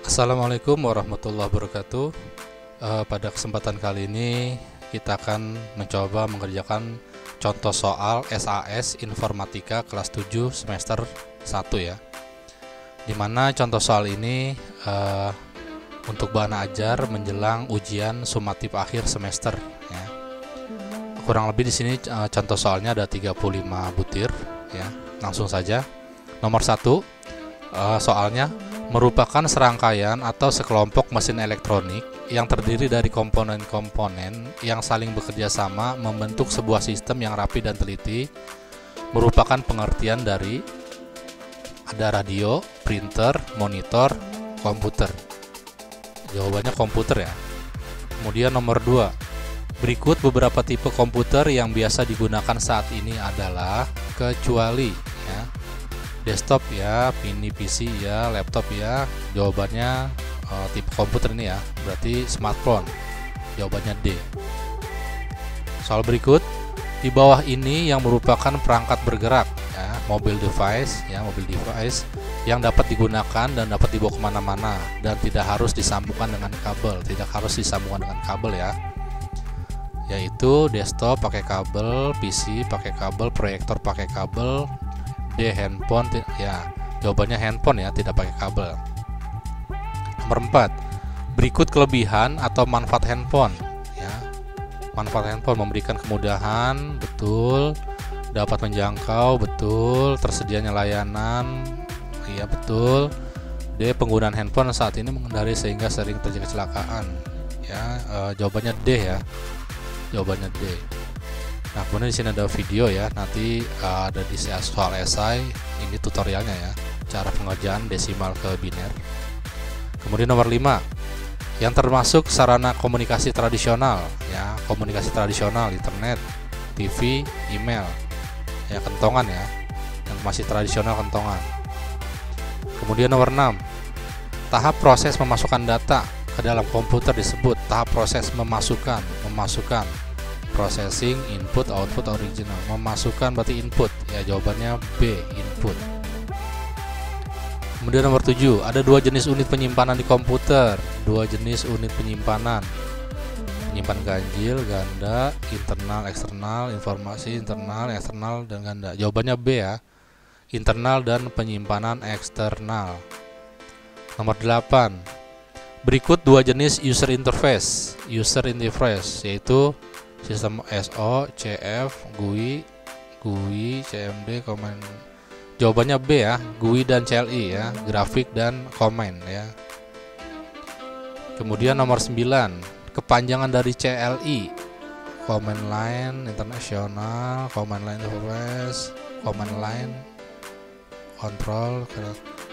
Assalamualaikum warahmatullahi wabarakatuh. Pada kesempatan kali ini kita akan mencoba mengerjakan contoh soal SAS Informatika kelas 7 semester 1 ya. Dimana contoh soal ini untuk bahan ajar menjelang ujian sumatif akhir semester ya. Kurang lebih di sini contoh soalnya ada 35 butir ya. Langsung saja. Nomor 1, soalnya merupakan serangkaian atau sekelompok mesin elektronik yang terdiri dari komponen-komponen yang saling bekerja sama membentuk sebuah sistem yang rapi dan teliti. Merupakan pengertian dari ada radio, printer, monitor, komputer. Jawabannya komputer ya. Kemudian nomor 2, berikut beberapa tipe komputer yang biasa digunakan saat ini adalah kecuali ya, desktop ya, mini PC ya, laptop ya. Jawabannya tipe komputer ini ya, berarti smartphone. Jawabannya D. Soal berikut, di bawah ini yang merupakan perangkat bergerak ya, mobile device ya, mobile device yang dapat digunakan dan dapat dibawa kemana-mana dan tidak harus disambungkan dengan kabel, ya, yaitu desktop pakai kabel, PC pakai kabel, proyektor pakai kabel, D handphone ya. Jawabannya handphone ya, tidak pakai kabel. Nomor 4, berikut kelebihan atau manfaat handphone ya. Manfaat handphone memberikan kemudahan, betul. Dapat menjangkau, betul. Tersedianya layanan, iya betul. D, penggunaan handphone saat ini mengendari sehingga sering terjadi kecelakaan ya. Jawabannya D ya. Jawabannya D. Nah, kemudian di sini ada video ya, nanti ada di soal esai, ini tutorialnya ya, cara pengerjaan desimal ke biner. Kemudian nomor 5, yang termasuk sarana komunikasi tradisional ya, komunikasi tradisional, internet, TV, email ya, kentongan ya, yang masih tradisional kentongan. Kemudian nomor 6, tahap proses memasukkan data ke dalam komputer disebut tahap proses memasukkan, processing, input, output, original. Memasukkan berarti input ya, jawabannya B, input. Kemudian nomor 7, ada 2 jenis unit penyimpanan di komputer. 2 jenis unit penyimpanan, menyimpan ganjil, ganda, internal, eksternal, informasi internal, eksternal, dan ganda. Jawabannya B ya, internal dan penyimpanan eksternal. Nomor 8, berikut 2 jenis user interface, yaitu sistem SO, CF, GUI, CMD, command. Jawabannya B ya, GUI dan CLI ya, grafik dan command ya. Kemudian nomor 9, kepanjangan dari CLI, command line internasional, command line interface, command line control.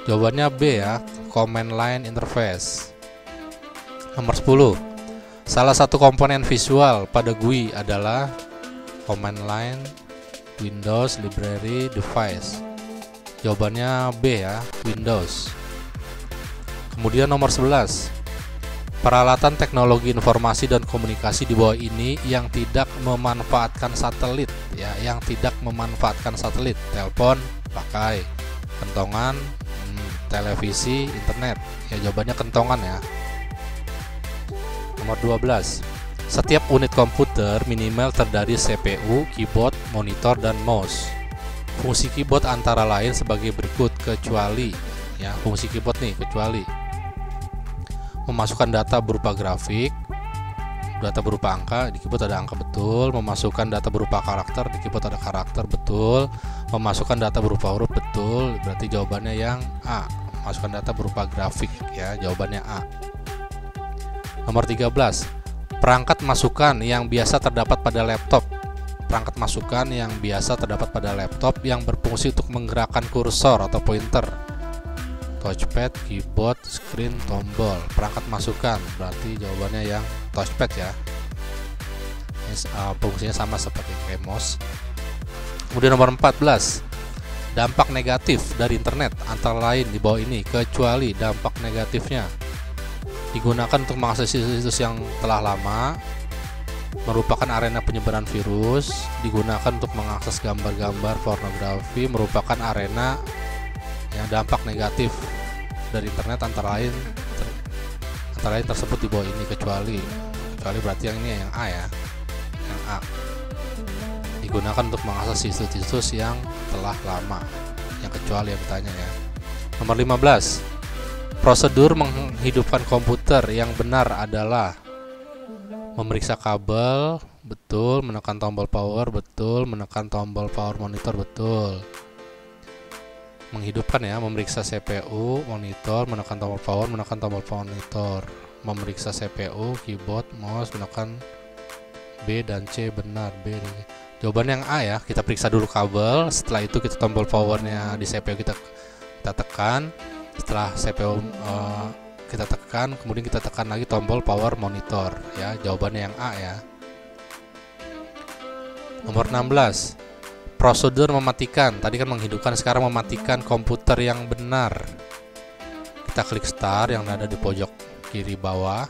Jawabannya B ya, command line interface. Nomor 10, salah satu komponen visual pada GUI adalah command line, Windows, library, device. Jawabannya B ya, Windows. Kemudian nomor 11, peralatan teknologi informasi dan komunikasi di bawah ini yang tidak memanfaatkan satelit ya, telepon pakai, kentongan, televisi, internet ya. Jawabannya kentongan ya. Nomor 12, setiap unit komputer minimal terdiri CPU, keyboard, monitor, dan mouse. Fungsi keyboard antara lain sebagai berikut, kecuali ya, fungsi keyboard nih, kecuali memasukkan data berupa grafik, data berupa angka, di keyboard ada angka, betul. Memasukkan data berupa karakter, di keyboard ada karakter, betul. Memasukkan data berupa huruf, betul. Berarti jawabannya yang A, memasukkan data berupa grafik ya, jawabannya A. Nomor 13, perangkat masukan yang biasa terdapat pada laptop. Perangkat masukan yang biasa terdapat pada laptop yang berfungsi untuk menggerakkan kursor atau pointer, touchpad, keyboard, screen, tombol. Perangkat masukan, berarti jawabannya yang touchpad ya. Ini fungsinya sama seperti mouse. Kemudian nomor 14, dampak negatif dari internet antara lain di bawah ini, kecuali dampak negatifnya digunakan untuk mengakses situs yang telah lama, merupakan arena penyebaran virus, digunakan untuk mengakses gambar-gambar pornografi, merupakan arena yang dampak negatif dari internet antara lain kata lain tersebut di bawah ini kecuali berarti yang ini yang A ya, yang A digunakan untuk mengakses situs-situs yang telah lama, yang kecuali yang ditanya ya. Nomor 15, prosedur menghidupkan komputer yang benar adalah memeriksa kabel, betul, menekan tombol power, betul, menekan tombol power monitor, betul. Menghidupkan ya, memeriksa CPU, monitor, menekan tombol power, menekan tombol monitor. Memeriksa CPU, keyboard, mouse, menekan B dan C, benar, B. Jawabannya yang A ya, kita periksa dulu kabel, setelah itu kita tombol powernya di CPU kita tekan, setelah CPU kita tekan, kemudian kita tekan lagi tombol power monitor ya. Jawabannya yang A ya. Nomor 16, prosedur mematikan. Tadi kan menghidupkan, sekarang mematikan komputer yang benar. Kita klik start yang ada di pojok kiri bawah,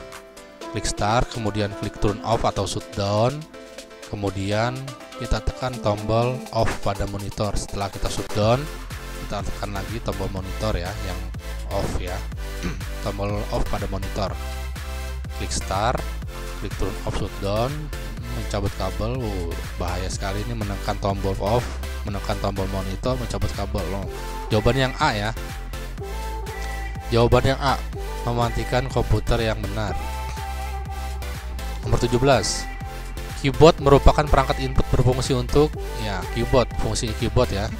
klik start, kemudian klik turn off atau shutdown, kemudian kita tekan tombol off pada monitor. Setelah kita shutdown, kita tekan lagi tombol monitor ya, yang off ya. Tombol off pada monitor, klik start, klik turn off, shutdown, mencabut kabel. Bahaya sekali ini, menekan tombol off, menekan tombol monitor, mencabut kabel. Jawabannya yang A ya. Jawabannya A, mematikan komputer yang benar. Nomor 17, keyboard merupakan perangkat input berfungsi untuk ya, keyboard, fungsi keyboard ya,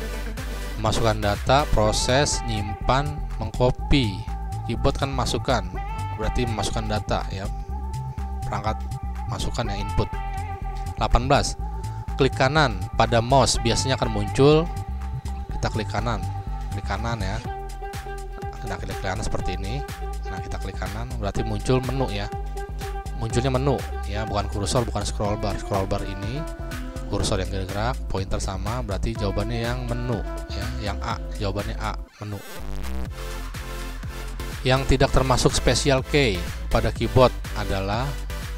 memasukkan data, proses, nyimpan, mengcopy. Keyboard kan masukkan, berarti memasukkan data ya, perangkat masukkan ya, input. 18, klik kanan pada mouse biasanya akan muncul, kita klik kanan ya, kita klik kanan seperti ini. Nah, kita klik kanan berarti muncul menu ya, munculnya menu ya, bukan kursor, bukan scroll bar ini kursor yang bergerak, pointer sama, berarti jawabannya yang menu ya, yang A. Jawabannya A, menu. Yang tidak termasuk special key pada keyboard adalah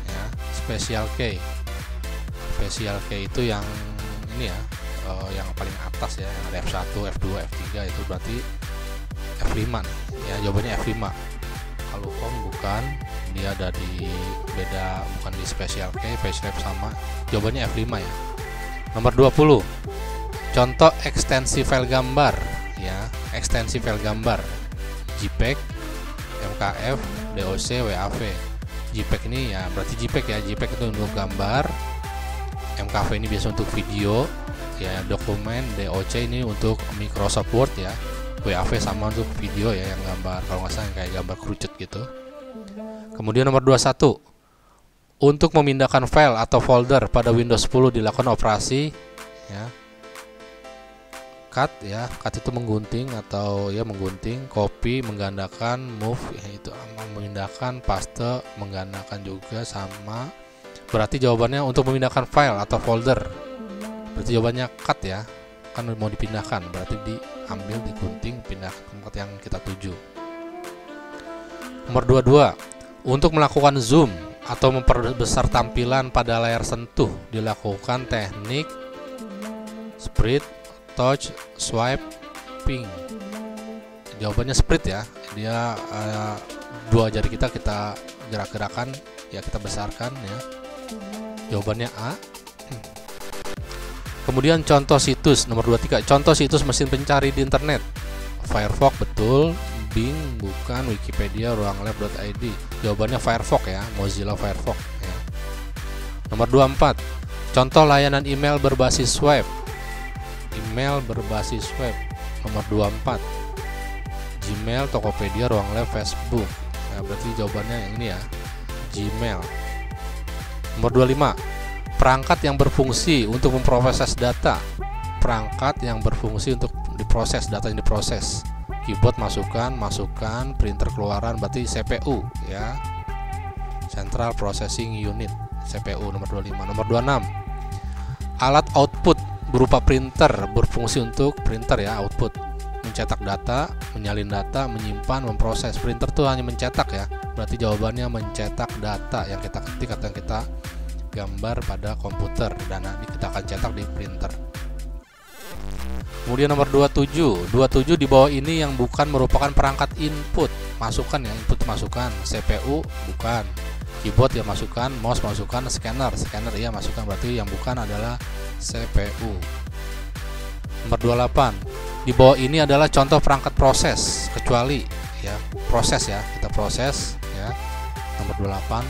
ya, special key. Special key itu yang ini ya, yang paling atas ya, yang ada F1, F2, F3, itu berarti F5 nih ya. Jawabannya F5. Kalau bukan, dia ada di beda, bukan di special key, facelift sama. Jawabannya F5 ya. Nomor 20, contoh ekstensi file gambar ya, ekstensi file gambar JPEG, MKF, DOC, WAV. JPEG ini ya berarti JPEG ya, JPEG itu untuk gambar, MKV ini biasa untuk video ya, dokumen, DOC ini untuk Microsoft Word ya, WAV sama untuk video ya, yang gambar, kalau nggak salah kayak gambar kerucut gitu. Kemudian nomor 21, untuk memindahkan file atau folder pada Windows 10 dilakukan operasi ya, cut ya, cut itu menggunting atau ya menggunting, copy menggandakan, move ya, itu memindahkan, paste menggandakan juga sama. Berarti jawabannya untuk memindahkan file atau folder, berarti jawabannya cut ya, kan mau dipindahkan, berarti diambil, digunting, pindah ke tempat yang kita tuju. Nomor 22, untuk melakukan zoom atau memperbesar tampilan pada layar sentuh dilakukan teknik sprite, touch, swipe, ping. Jawabannya sprite ya, dia dua jari kita gerak-gerakan ya, kita besarkan ya. Jawabannya A. Kemudian contoh situs nomor 23, contoh situs mesin pencari di internet. Firefox betul, Bing bukan, Wikipedia, ruanglab.id. Jawabannya Firefox ya, Mozilla Firefox ya. Nomor 24, contoh layanan email berbasis web. Email berbasis web. Nomor 24, Gmail, Tokopedia, Ruanglab, Facebook. Nah, berarti jawabannya yang ini ya, Gmail. Nomor 25, perangkat yang berfungsi untuk memproses data. Perangkat yang berfungsi untuk diproses, data yang diproses. Keyboard masukkan, printer keluaran, berarti CPU ya, Central Processing Unit, CPU. Nomor 25. Nomor 26, alat output berupa printer berfungsi untuk printer ya, output, mencetak data, menyalin data, menyimpan, memproses. Printer tuh hanya mencetak ya, berarti jawabannya mencetak data yang kita ketik atau yang kita gambar pada komputer, dan nanti kita akan cetak di printer. Kemudian nomor 27 di bawah ini yang bukan merupakan perangkat input, masukan ya, input masukan, CPU bukan, keyboard ya masukan, mouse masukan, scanner ya masukan, berarti yang bukan adalah CPU. Nomor 28 di bawah ini adalah contoh perangkat proses kecuali ya, proses ya, kita proses ya. Nomor 28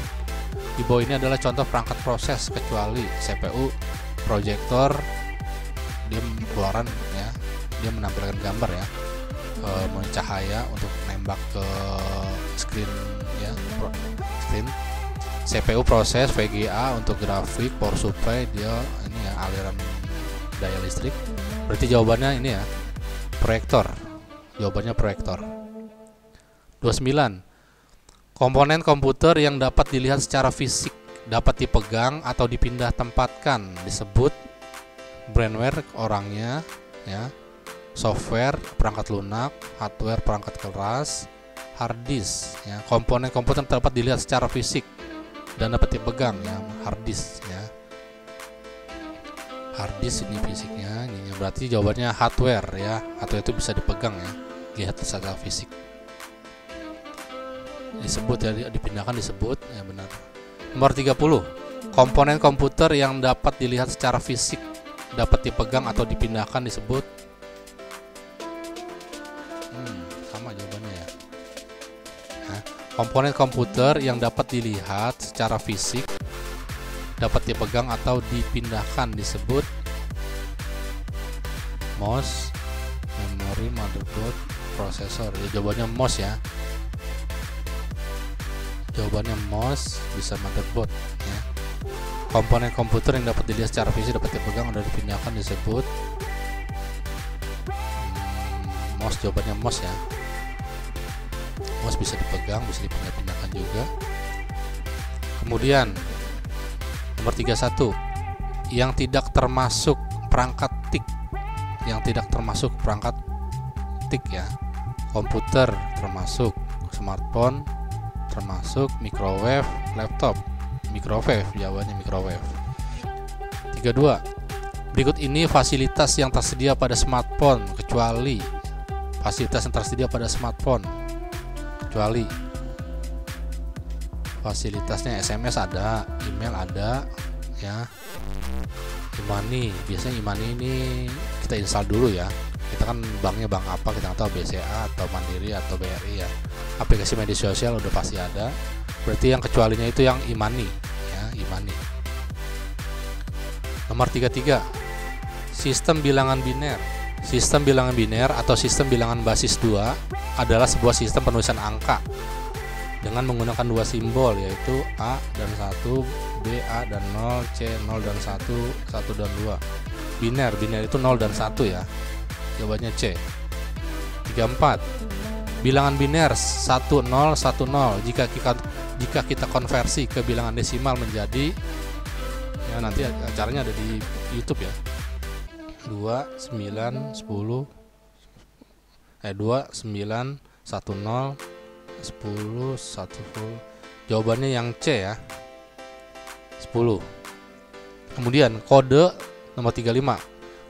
di bawah ini adalah contoh perangkat proses kecuali CPU, proyektor, dia keluaran ya, dia menampilkan gambar ya, cahaya untuk nembak ke screen ya, screen. CPU proses, VGA untuk grafik, power supply dia ini ya, aliran daya listrik. Berarti jawabannya ini ya, proyektor. Jawabannya proyektor. 29. Komponen komputer yang dapat dilihat secara fisik, dapat dipegang atau dipindah tempatkan disebut brainware orangnya ya, software perangkat lunak, hardware perangkat keras, hard disk ya. Komponen komputer dapat dilihat secara fisik dan dapat dipegang ya, hard disk ya. Hard disk ini fisiknya, ini berarti jawabannya hardware ya. Hardware itu bisa dipegang ya, lihat secara fisik. Disebut ya, dipindahkan disebut ya, benar. Nomor 30. Komponen komputer yang dapat dilihat secara fisik, dapat dipegang atau dipindahkan disebut sama jawabannya ya. Nah, komponen komputer yang dapat dilihat secara fisik, dapat dipegang atau dipindahkan disebut mouse, memori, motherboard, prosesor. Ya, jawabannya mouse ya. Jawabannya mouse, bisa motherboard ya. Komponen komputer yang dapat dilihat secara fisik, dapat dipegang atau dipindahkan disebut mouse. Jawabannya mouse ya. Mouse bisa dipegang, bisa dipindah-pindahkan juga. Kemudian nomor 31, yang tidak termasuk perangkat TIC. Yang tidak termasuk perangkat TIC ya. Komputer termasuk, smartphone termasuk, microwave, laptop. Microwave, jawabannya microwave. 32. Berikut ini fasilitas yang tersedia pada smartphone kecuali. Fasilitas yang tersedia pada smartphone kecuali fasilitasnya SMS ada, email ada ya. Imani, biasanya Imani ini kita install dulu ya. Kita kan banknya bank apa, kita nggak tahu, BCA atau Mandiri atau BRI ya. Aplikasi media sosial udah pasti ada. Berarti yang kecualinya itu yang Imani ya, Imani. Nomor 33. Sistem bilangan biner. Sistem bilangan biner atau sistem bilangan basis 2 adalah sebuah sistem penulisan angka dengan menggunakan dua simbol, yaitu A dan 1, B, A dan 0, C, 0 dan 1, 1 dan 2. Biner itu 0 dan 1 ya. Jawabannya C. 34. Bilangan biner 1010 jika kita konversi ke bilangan desimal menjadi ya, nanti caranya ada di YouTube ya. 2 9 10 2 9 10 10 1. Jawabannya yang C ya, 10. Kemudian kode nomor 35.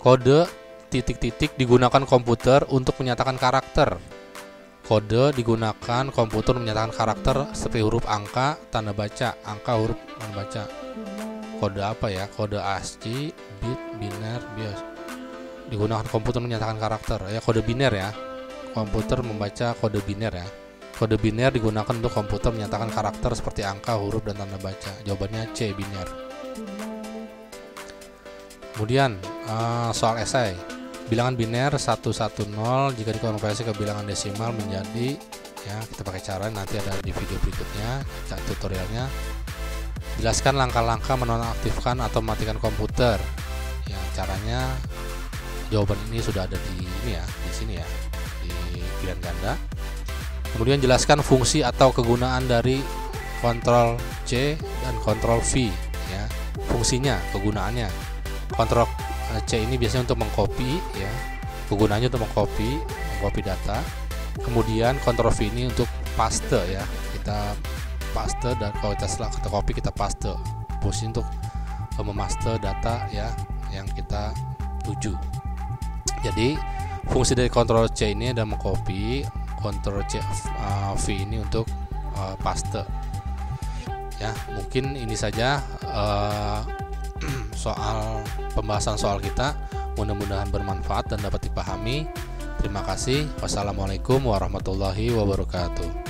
Kode titik-titik digunakan komputer untuk menyatakan karakter. Kode digunakan komputer menyatakan karakter seperti huruf angka, tanda baca, angka, huruf, tanda baca. Kode apa ya? Kode ASCII, bit, biner, bias. Digunakan komputer menyatakan karakter. Ya, kode biner ya. Komputer membaca kode biner ya. Kode biner digunakan untuk komputer menyatakan karakter seperti angka, huruf, dan tanda baca. Jawabannya C, biner. Kemudian soal esai. Bilangan biner 110 jika dikonversi ke bilangan desimal menjadi, ya kita pakai cara nanti ada di video berikutnya tutorialnya. Jelaskan langkah-langkah menonaktifkan atau mematikan komputer. Ya, caranya jawaban ini sudah ada di ini ya, di sini ya, di pilihan ganda. Kemudian jelaskan fungsi atau kegunaan dari Ctrl C dan Ctrl V ya. Fungsinya, kegunaannya. Ctrl C ini biasanya untuk mengcopy ya. Kegunaannya untuk mengcopy data. Kemudian Ctrl V ini untuk paste ya. Kita paste dan kalau kita copy kita paste. Fungsi untuk memaste data ya yang kita tuju. Jadi fungsi dari Ctrl C ini ada mengcopy, Ctrl C V ini untuk paste. Ya, mungkin ini saja soal pembahasan soal kita. Mudah-mudahan bermanfaat dan dapat dipahami. Terima kasih. Wassalamualaikum warahmatullahi wabarakatuh.